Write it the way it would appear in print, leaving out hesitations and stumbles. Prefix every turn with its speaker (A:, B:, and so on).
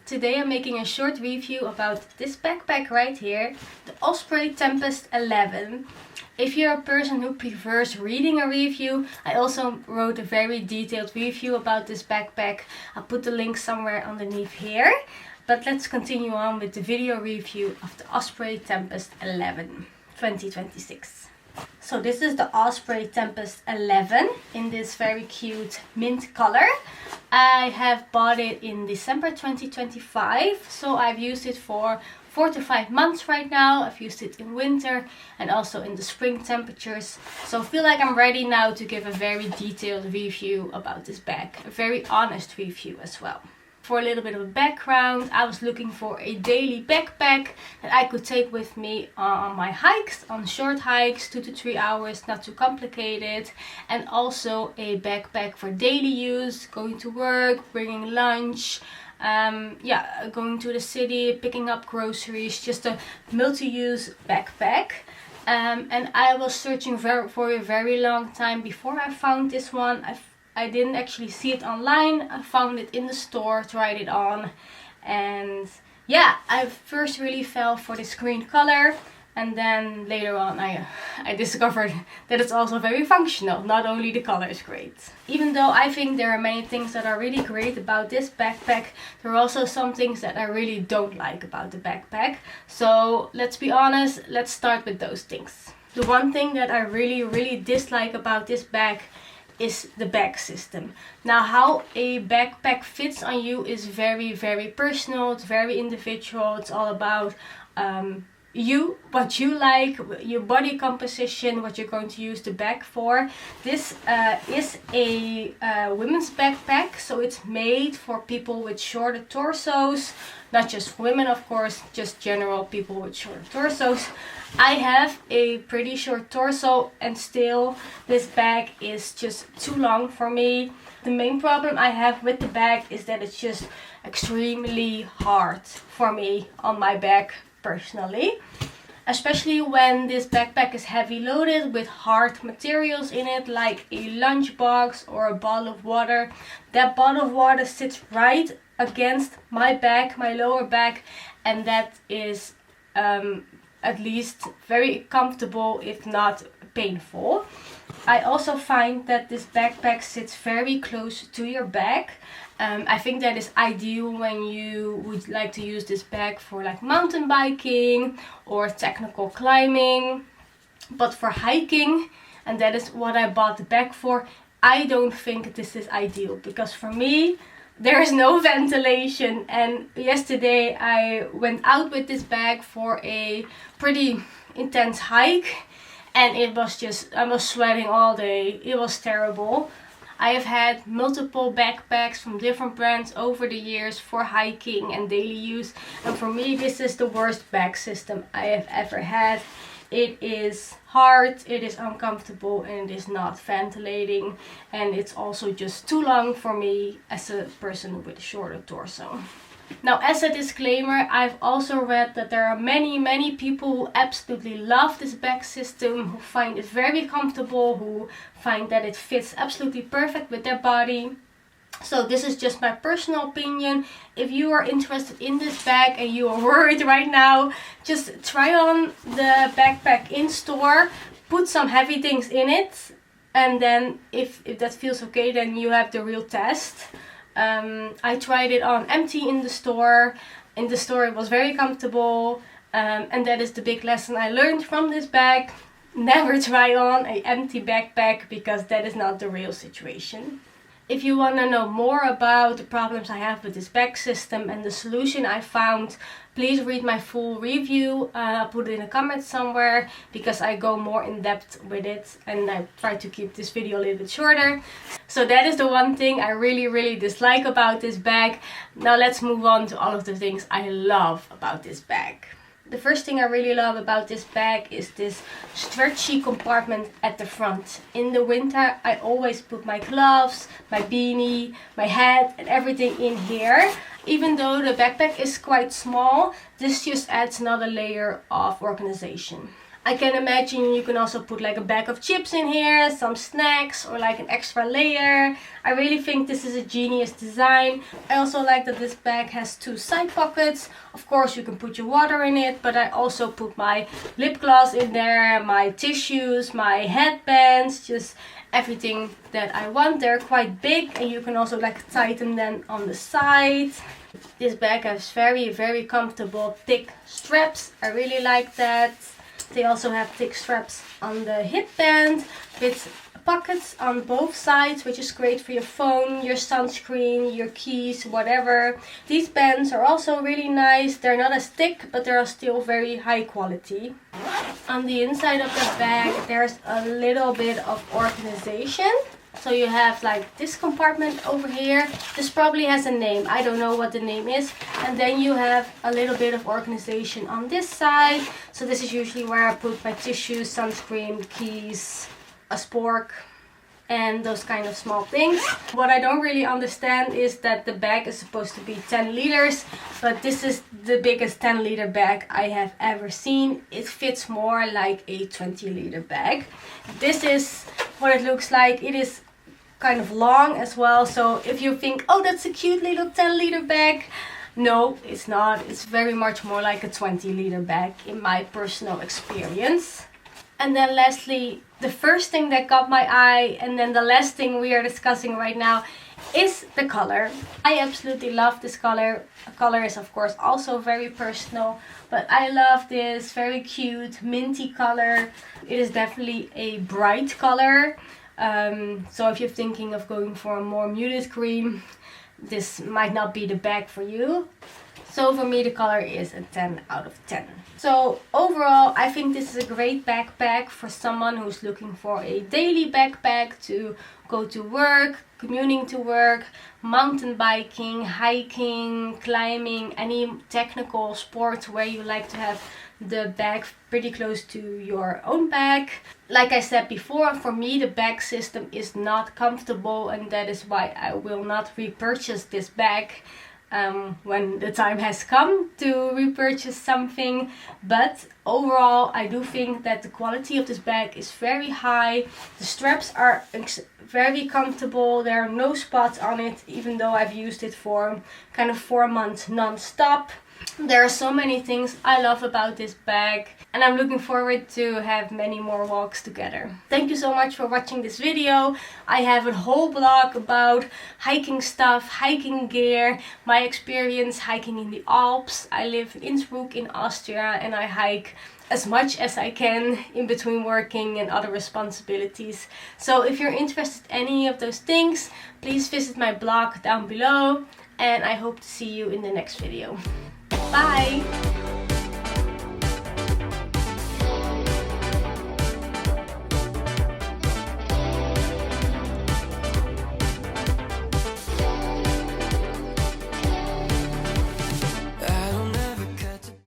A: Today I'm making a short review about this backpack right here, the Osprey Tempest 11. If you're a person who prefers reading a review, I also wrote a very detailed review about this backpack. I'll put the link somewhere underneath here. But let's continue on with the video review of the Osprey Tempest 11 2026. So this is the Osprey Tempest 11 in this very cute mint color. I have bought it in December 2025, so I've used it for 4 to 5 months right now. I've used it in winter and also in the spring temperatures. So I feel like I'm ready now to give a very detailed review about this bag, a very honest review as well. For a little bit of a background, I was looking for a daily backpack that I could take with me on my hikes, on short hikes, 2 to 3 hours, not too complicated. And also a backpack for daily use, going to work, bringing lunch, going to the city, picking up groceries, just a multi-use backpack. And I was searching for a very long time before I found this one. I didn't actually see it online. I found it in the store, tried it on, and yeah, I first really fell for this green color, and then later on I discovered that it's also very functional. Not only the color is great. Even though I think there are many things that are really great about this backpack, there are also some things that I really don't like about the backpack. So let's be honest, let's start with those things. The one thing that I really dislike about this bag is the bag system. Now, how a backpack fits on you is very personal. It's very individual. It's all about you, what you like, your body composition, what you're going to use the bag for. This is a women's backpack, so it's made for people with shorter torsos, not just women of course, just general people with shorter torsos. I have a pretty short torso and still this bag is just too long for me. The main problem I have with the bag is that it's just extremely hard for me on my back personally. Especially when this backpack is heavy loaded with hard materials in it, like a lunchbox or a bottle of water. That bottle of water sits right against my back, my lower back, and that is at least very comfortable, if not painful. I also find that this backpack sits very close to your back. I think that is ideal when you would like to use this bag for like mountain biking or technical climbing. But for hiking, and that is what I bought the bag for, I don't think this is ideal, because for me there is no ventilation. And yesterday I went out with this bag for a pretty intense hike, and it was just, I was sweating all day. It was terrible. I have had multiple backpacks from different brands over the years for hiking and daily use, and for me this is the worst bag system I have ever had. It is hard, it is uncomfortable, and it is not ventilating, and it's also just too long for me as a person with a shorter torso. Now, as a disclaimer, I've also read that there are many people who absolutely love this bag system, who find it very comfortable, who find that it fits absolutely perfect with their body. So this is just my personal opinion. If you are interested in this bag and you are worried right now, just try on the backpack in store, put some heavy things in it, and then if that feels okay, then you have the real test. I tried it on empty in the store. In the store it was very comfortable, and that is the big lesson I learned from this bag. Never try on an empty backpack, because that is not the real situation. If you want to know more about the problems I have with this bag system and the solution I found, please read my full review. I'll put it in the comments somewhere, because I go more in depth with it, and I try to keep this video a little bit shorter. So that is the one thing I really dislike about this bag. Now let's move on to all of the things I love about this bag. The first thing I really love about this bag is this stretchy compartment at the front. In the winter I always put my gloves, my beanie, my hat and everything in here. Even though the backpack is quite small, this just adds another layer of organization. I can imagine you can also put like a bag of chips in here, some snacks, or like an extra layer. I really think this is a genius design. I also like that this bag has 2 side pockets. Of course you can put your water in it, but I also put my lip gloss in there, my tissues, my headbands, just everything that I want. They're quite big and you can also like tighten them on the side. This bag has very comfortable thick straps. I really like that. They also have thick straps on the hip band with pockets on both sides, which is great for your phone, your sunscreen, your keys, whatever. These bands are also really nice. They're not as thick, but they're still very high quality. On the inside of the bag, there's a little bit of organization. So you have like this compartment over here. This probably has a name. I don't know what the name is. And then you have a little bit of organization on this side. So this is usually where I put my tissues, sunscreen, keys, a spork, and those kind of small things. What I don't really understand is that the bag is supposed to be 10 liters, but this is the biggest 10-liter bag I have ever seen. It fits more like a 20-liter bag. This is what it looks like. It is kind of long as well, so if you think, oh, that's a cute little 10-liter bag, no, it's not. It's very much more like a 20-liter bag in my personal experience. And then lastly, the first thing that got my eye, and then the last thing we are discussing right now, is the color. I absolutely love this color. The color is of course also very personal, but I love this very cute minty color. It is definitely a bright color. So if you're thinking of going for a more muted green, this might not be the bag for you. So for me the color is a 10 out of 10. So overall I think this is a great backpack for someone who's looking for a daily backpack to go to work, commuting to work, mountain biking, hiking, climbing, any technical sport where you like to have the bag pretty close to your own bag. Like I said before, for me the bag system is not comfortable, and that is why I will not repurchase this bag when the time has come to repurchase something. But overall I do think that the quality of this bag is very high. The straps are very comfortable. There are no spots on it, even though I've used it for kind of 4 months non-stop. There are so many things I love about this bag, and I'm looking forward to have many more walks together. Thank you so much for watching this video. I have a whole blog about hiking stuff, hiking gear, my experience hiking in the Alps. I live in Innsbruck in Austria, and I hike as much as I can in between working and other responsibilities. So if you're interested in any of those things, please visit my blog down below, and I hope to see you in the next video. Bye!